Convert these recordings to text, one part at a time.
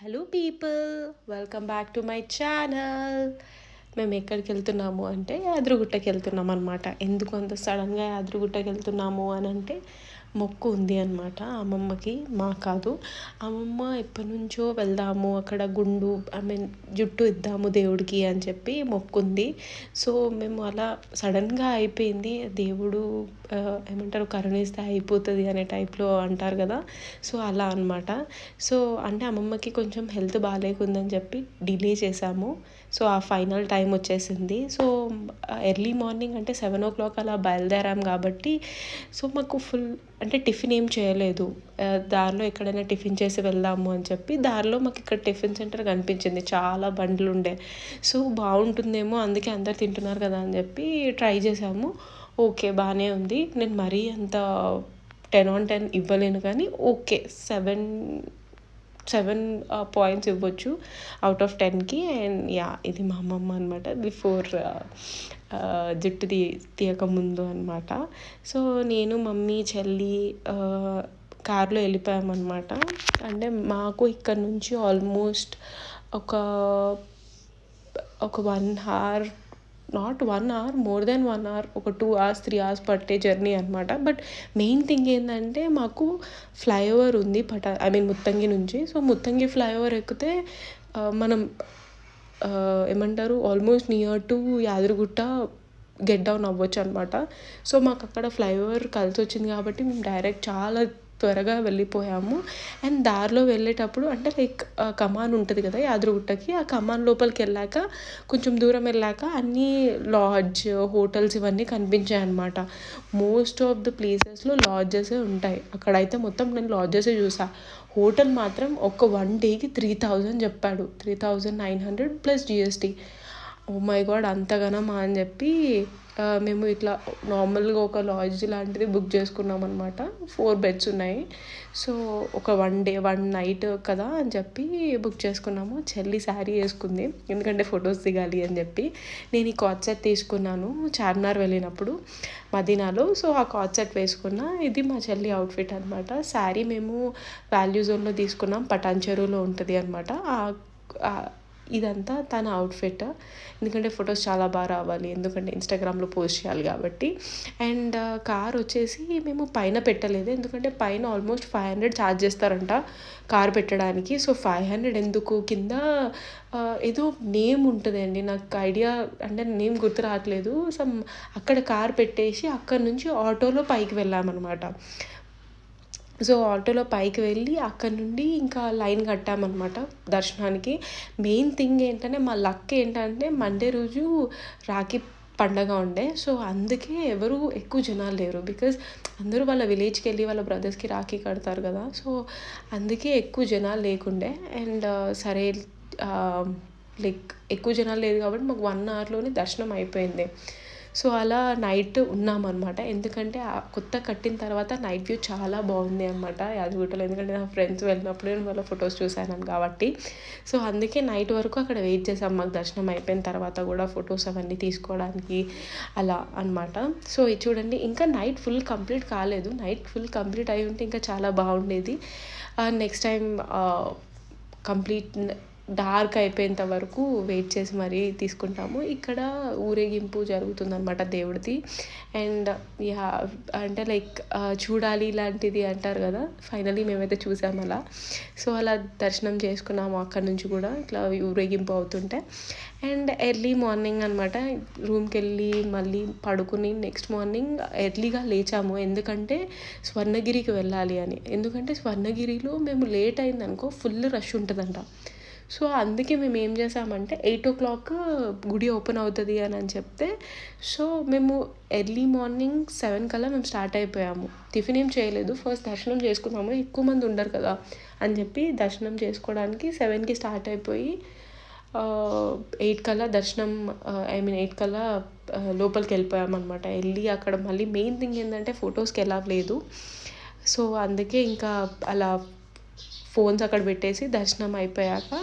Hello people, welcome back to my channel. మేము ఎక్కడికి వెళ్తున్నాము అంటే యాదగిరిగుట్టకి వెళ్తున్నాం అనమాట. ఎందుకు అంత సడన్గా యాదగిరిగుట్టకి వెళ్తున్నాము అని అంటే మొక్కు ఉంది అనమాట అమ్మమ్మకి, మా కాదు. అమ్మమ్మ ఎప్పటి నుంచో వెళ్దాము అక్కడ గుండు జుట్టు ఇద్దాము దేవుడికి అని చెప్పి మొక్కుంది. సో మేము అలా సడన్గా అయిపోయింది. దేవుడు ఏమంటారు, కరుణిస్తే అయిపోతుంది అనే టైప్లో అంటారు కదా. సో అలా అనమాట. సో అంటే అమ్మమ్మకి కొంచెం హెల్త్ బాగాలేకుందని చెప్పి డిలే చేసాము. సో ఆ ఫైనల్ టైం వచ్చేసింది. సో ఎర్లీ మార్నింగ్ అంటే 7 o'clock అలా బయలుదేరాం కాబట్టి సో మాకు ఫుల్ అంటే టిఫిన్ ఏం చేయలేదు. దారిలో ఎక్కడైనా టిఫిన్ చేసి వెళ్దాము అని చెప్పి దారిలో మాకు ఇక్కడ టిఫిన్ సెంటర్ కనిపించింది. చాలా బండ్లు ఉండే. సో బాగుంటుందేమో, అందుకే అందరు తింటున్నారు కదా అని చెప్పి ట్రై చేసాము. ఓకే, బాగానే ఉంది. నేను మరీ అంత 10/10 ఇవ్వలేను కానీ ఓకే, 7 పాయింట్స్ ఇవ్వచ్చు అవుట్ ఆఫ్ 10కి. అండ్ యా, ఇది మా అమ్మమ్మ అనమాట, బిఫోర్ జుట్టు తీయకముందు అనమాట. సో నేను, మమ్మీ, చెల్లి కార్లో వెళ్ళిపోయామన్నమాట. అంటే మాకు ఇక్కడ నుంచి ఆల్మోస్ట్ ఒక 1 hour, not 1 hour, more than 1 hour, ఒక 2 hours 3 hours పట్టే జర్నీ అనమాట. బట్ మెయిన్ థింగ్ ఏంటంటే మాకు ఫ్లైఓవర్ ఉంది ముత్తంగి నుంచి. సో ముత్తంగి ఫ్లైఓవర్ ఎక్కితే మనం ఏమంటారు, almost near to Yadagirigutta get down అవ్వచ్చు అనమాట. సో మాకు అక్కడ ఫ్లైఓవర్ కలిసి వచ్చింది కాబట్టి మేము డైరెక్ట్ చాలా త్వరగా వెళ్ళిపోయాము. అండ్ దారిలో వెళ్ళేటప్పుడు అంటే లైక్ కమాన్ ఉంటుంది కదా యాదగిరిగుట్టకి, ఆ కమాన్ లోపలికి వెళ్ళాక కొంచెం దూరం వెళ్ళాక అన్నీ లాడ్జ్, హోటల్స్ ఇవన్నీ కనిపించాయి అనమాట. మోస్ట్ ఆఫ్ ద ప్లేసెస్లో లాడ్జెసే ఉంటాయి. అక్కడైతే మొత్తం నేను లాడ్జెసే చూసా. హోటల్ మాత్రం ఒక 1 dayకి 3,000 చెప్పాడు. 3,900 plus GST. Oh my god, అంతగానమా అని చెప్పి మేము ఇట్లా నార్మల్గా ఒక లాడ్జ్ లాంటిది బుక్ చేసుకున్నాం అనమాట. 4 beds ఉన్నాయి. సో ఒక 1 day 1 night కదా అని చెప్పి బుక్ చేసుకున్నాము. చెల్లి శారీ వేసుకుంది ఎందుకంటే ఫొటోస్ దిగాలి అని చెప్పి. నేను ఈ కార్డ్ సెట్ తీసుకున్నాను చార్మినార్ వెళ్ళినప్పుడు మదీనాలో. సో ఆ కార్డ్ సెట్ వేసుకున్నా. ఇది మా చెల్లి అవుట్ఫిట్ అనమాట. శారీ మేము వాల్యూ జోన్లో తీసుకున్నాం, పటాన్ చెరువులో ఉంటుంది అనమాట. ఇదంతా తన అవుట్ఫిట్. ఎందుకంటే ఫొటోస్ చాలా బాగా రావాలి, ఎందుకంటే ఇన్స్టాగ్రామ్లో పోస్ట్ చేయాలి కాబట్టి. అండ్ కార్ వచ్చేసి మేము పైన పెట్టలేదు, ఎందుకంటే పైన ఆల్మోస్ట్ 500 ఛార్జ్ చేస్తారంట కార్ పెట్టడానికి. సో 500 ఎందుకు, కింద ఏదో నేమ్ ఉంటుందండి, నాకు ఐడియా అంటే నేమ్ గుర్తు రావట్లేదు. అక్కడ కార్ పెట్టేసి అక్కడ నుంచి ఆటోలో పైకి వెళ్ళామన్నమాట. సో ఆటోలో పైకి వెళ్ళి అక్కడ నుండి ఇంకా లైన్ కట్టామన్నమాట దర్శనానికి. మెయిన్ థింగ్ ఏంటంటే మా లక్ ఏంటంటే మండే రోజు రాఖీ పండగ ఉండే. సో అందుకే ఎవరు ఎక్కువ జనాలు లేరు, బికాజ్ అందరూ వాళ్ళ విలేజ్కి వెళ్ళి వాళ్ళ బ్రదర్స్కి రాఖీ కడతారు కదా. సో అందుకే ఎక్కువ జనాలు లేకుండే. అండ్ సరే లైక్ ఎక్కువ జనాలు లేదు కాబట్టి మాకు 1 hourలోనే దర్శనం అయిపోయింది. సో అలా నైట్ ఉన్నామన్నమాట. ఎందుకంటే కొత్త కట్టిన తర్వాత నైట్ వ్యూ చాలా బాగుంది అనమాట యాదగిరిగుట్టలో. ఎందుకంటే నా ఫ్రెండ్స్ వెళ్ళినప్పుడు నేను వాళ్ళ ఫొటోస్ చూశాను కాబట్టి. సో అందుకే నైట్ వరకు అక్కడ వెయిట్ చేసాం, మాకు దర్శనం అయిపోయిన తర్వాత కూడా ఫొటోస్ అవన్నీ తీసుకోవడానికి అలా అనమాట. సో ఇది చూడండి, ఇంకా నైట్ ఫుల్ కంప్లీట్ కాలేదు. నైట్ ఫుల్ కంప్లీట్ అయి ఉంటే ఇంకా చాలా బాగుండేది. నెక్స్ట్ టైం కంప్లీట్ డార్క్ అయిపోయేంత వరకు వెయిట్ చేసి మరీ తీసుకుంటాము. ఇక్కడ ఊరేగింపు జరుగుతుందన్నమాట దేవుడిది. అండ్ యా, అంటే లైక్ చూడాలి ఇలాంటిది అంటారు కదా. ఫైనలీ మేమైతే చూసాము అలా. సో అలా దర్శనం చేసుకున్నాము అక్కడ నుంచి కూడా ఇట్లా ఊరేగింపు అవుతుంటే. అండ్ ఎర్లీ మార్నింగ్ అనమాట రూమ్కి వెళ్ళి మళ్ళీ పడుకుని నెక్స్ట్ మార్నింగ్ ఎర్లీగా లేచాము, ఎందుకంటే స్వర్ణగిరికి వెళ్ళాలి అని. ఎందుకంటే స్వర్ణగిరిలో మేము లేట్ అయిందనుకో ఫుల్ రష్ ఉంటుందంట. సో అందుకే మేము ఏం చేసామంటే 8 o'clock గుడి ఓపెన్ అవుతుంది అని చెప్తే, సో మేము ఎర్లీ మార్నింగ్ 7 కల్లా మేము స్టార్ట్ అయిపోయాము. టిఫిన్ ఏం చేయలేదు, ఫస్ట్ దర్శనం చేసుకున్నాము, ఎక్కువ మంది ఉండరు కదా అని చెప్పి దర్శనం చేసుకోవడానికి 7కి స్టార్ట్ అయిపోయి 8 కల్లా దర్శనం 8 కల్లా లోపలికి వెళ్ళిపోయామన్నమాట. వెళ్ళి అక్కడ మళ్ళీ మెయిన్ థింగ్ ఏంటంటే ఫొటోస్కి ఎలా లేదు. సో అందుకే ఇంకా అలా ఫోన్స్ అక్కడ పెట్టేసి దర్శనం అయిపోయాక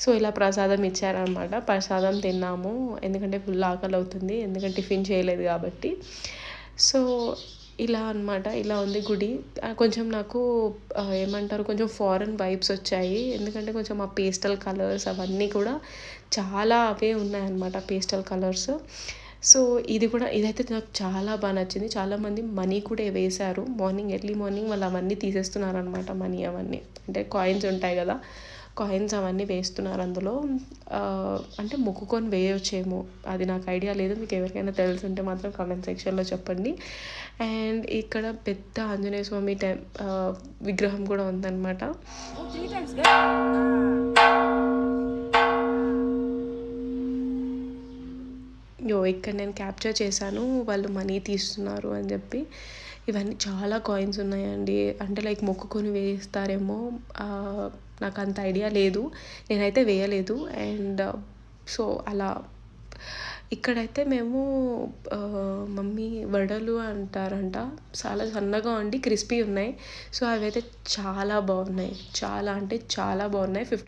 సో ఇలా ప్రసాదం ఇచ్చారనమాట. ప్రసాదం తిన్నాము, ఎందుకంటే ఫుల్ ఆకలి అవుతుంది, ఎందుకంటే టిఫిన్ చేయలేదు కాబట్టి. సో ఇలా అనమాట. ఇలా ఉంది గుడి. కొంచెం నాకు ఏమంటారు, కొంచెం ఫారెన్ వైబ్స్ వచ్చాయి. ఎందుకంటే కొంచెం ఆ పేస్టల్ కలర్స్ అవన్నీ కూడా చాలా అవే ఉన్నాయన్నమాట, పేస్టల్ కలర్స్. సో, ఇదైతే నాకు చాలా నచ్చింది. చాలామంది మనీ కూడా వేశారు. ఎర్లీ మార్నింగ్ వాళ్ళు అవన్నీ తీసేస్తున్నారనమాట, మనీ అవన్నీ. అంటే కాయిన్స్ ఉంటాయి కదా, కాయిన్స్ అవన్నీ వేస్తున్నారు అందులో. అంటే మొక్కుకొని వేయొచ్చేమో, అది నాకు ఐడియా లేదు. మీకు ఎవరికైనా తెలుసుంటే మాత్రం కామెంట్ సెక్షన్లో చెప్పండి. అండ్ ఇక్కడ పెద్ద ఆంజనేయ స్వామి విగ్రహం కూడా ఉందన్నమాట. ఇక్కడ నేను క్యాప్చర్ చేశాను వాళ్ళు మనీ తీస్తున్నారు అని చెప్పి. ఇవన్నీ చాలా కాయిన్స్ ఉన్నాయండి. అంటే లైక్ మొక్కుకొని వేస్తారేమో, నాకు అంత ఐడియా లేదు, నేనైతే వేయలేదు. అండ్ సో అలా ఇక్కడైతే మేము మమ్మీ వడలు అంటారంట, చాలా సన్నగా ఉండి క్రిస్పీ ఉన్నాయి. సో అవైతే చాలా బాగున్నాయి, చాలా అంటే చాలా బాగున్నాయి.